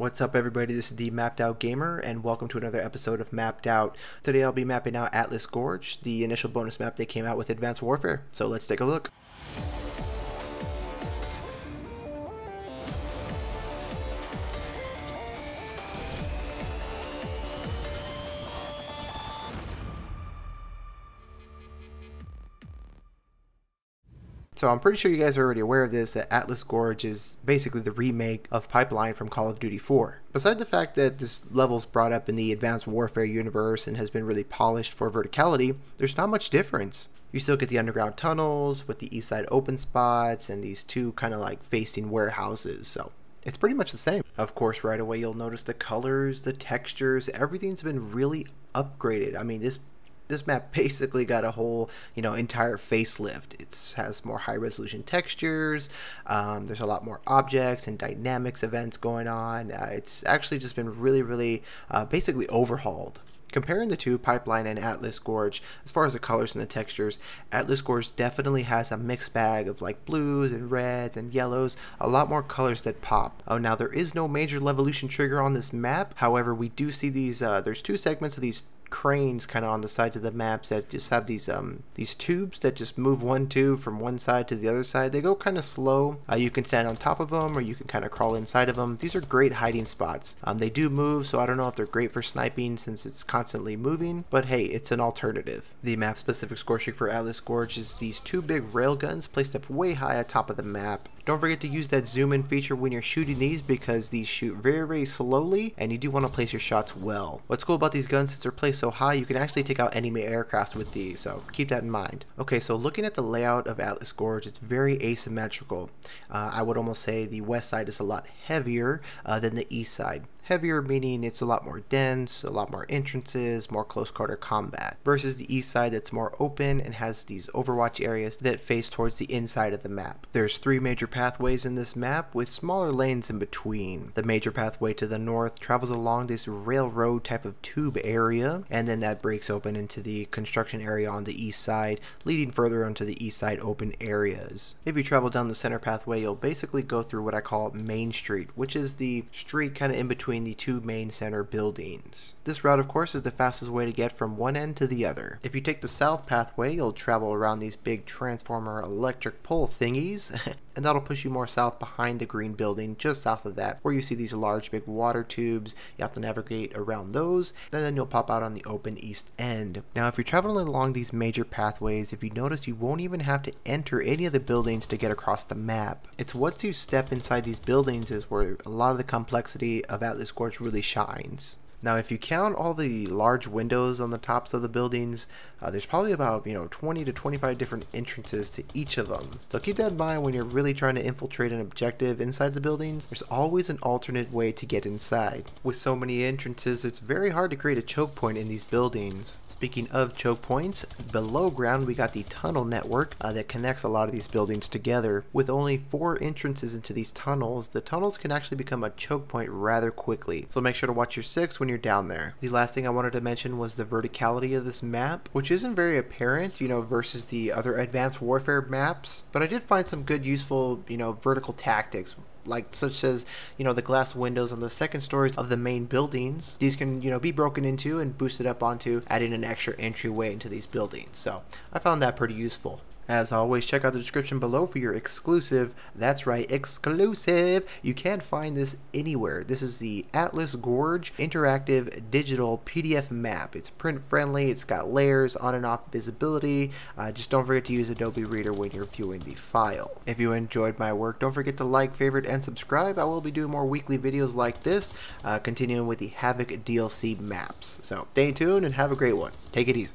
What's up everybody, this is the Mapped Out Gamer and welcome to another episode of Mapped Out. Today I'll be mapping out Atlas Gorge, the initial bonus map they came out with Advanced Warfare. So let's take a look. So I'm pretty sure you guys are already aware of this, that Atlas Gorge is basically the remake of Pipeline from Call of Duty 4. Besides the fact that this level's brought up in the Advanced Warfare universe and has been really polished for verticality, there's not much difference. You still get the underground tunnels with the east side open spots and these two kind of like facing warehouses, so it's pretty much the same. Of course, right away you'll notice the colors, the textures, everything's been really upgraded. I mean, this map basically got a whole, entire facelift. It has more high resolution textures. There's a lot more objects and dynamics events going on. It's actually just been really, basically overhauled. Comparing the two, Pipeline and Atlas Gorge, as far as the colors and the textures, Atlas Gorge definitely has a mixed bag of like blues and reds and yellows, a lot more colors that pop. Oh, now there is no major levolution trigger on this map. However, we do see these, there's two segments of these cranes kind of on the sides of the maps that just have these tubes that just move one tube from one side to the other side. They go kind of slow. You can stand on top of them or you can kind of crawl inside of them. These are great hiding spots. They do move, so I don't know if they're great for sniping since it's constantly moving, but hey, it's an alternative. The map specific score streak for Atlas Gorge is these two big rail guns placed up way high at top of the map. Don't forget to use that zoom in feature when you're shooting these because these shoot very slowly and you do want to place your shots well. What's cool about these guns, since they're placed so high, you can actually take out enemy aircraft with these, so keep that in mind. Okay, so looking at the layout of Atlas Gorge, it's very asymmetrical. I would almost say the west side is a lot heavier than the east side. Heavier meaning it's a lot more dense, a lot more entrances, more close quarter combat, versus the east side that's more open and has these overwatch areas that face towards the inside of the map. There's three major pathways in this map with smaller lanes in between. The major pathway to the north travels along this railroad type of tube area, and then that breaks open into the construction area on the east side, leading further onto the east side open areas. If you travel down the center pathway, you'll basically go through what I call Main Street, which is the street kind of in between the two main center buildings. This route, of course, is the fastest way to get from one end to the other. If you take the south pathway, you'll travel around these big transformer electric pole thingies, and that'll push you more south behind the green building just south of that, where you see these large big water tubes. You have to navigate around those, and then you'll pop out on the open east end. Now, if you're traveling along these major pathways, if you notice, you won't even have to enter any of the buildings to get across the map. It's once you step inside these buildings is where a lot of the complexity of Atlas Gorge really shines. Now, if you count all the large windows on the tops of the buildings, there's probably about 20 to 25 different entrances to each of them. So keep that in mind when you're really trying to infiltrate an objective inside the buildings. There's always an alternate way to get inside. With so many entrances, it's very hard to create a choke point in these buildings. Speaking of choke points, below ground we got the tunnel network that connects a lot of these buildings together. With only 4 entrances into these tunnels, the tunnels can actually become a choke point rather quickly. So make sure to watch your 6 when you're down there. The last thing I wanted to mention was the verticality of this map, which isn't very apparent, versus the other Advanced Warfare maps, but I did find some good useful, vertical tactics, like such as, the glass windows on the second stories of the main buildings. These can, be broken into and boosted up onto, adding an extra entryway into these buildings. So I found that pretty useful. As always, check out the description below for your exclusive, that's right, exclusive. You can't find this anywhere. This is the Atlas Gorge interactive digital PDF map. It's print friendly, it's got layers, on and off visibility. Just don't forget to use Adobe Reader when you're viewing the file. If you enjoyed my work, don't forget to like, favorite, and subscribe. I will be doing more weekly videos like this, continuing with the Havoc DLC maps. So stay tuned and have a great one. Take it easy.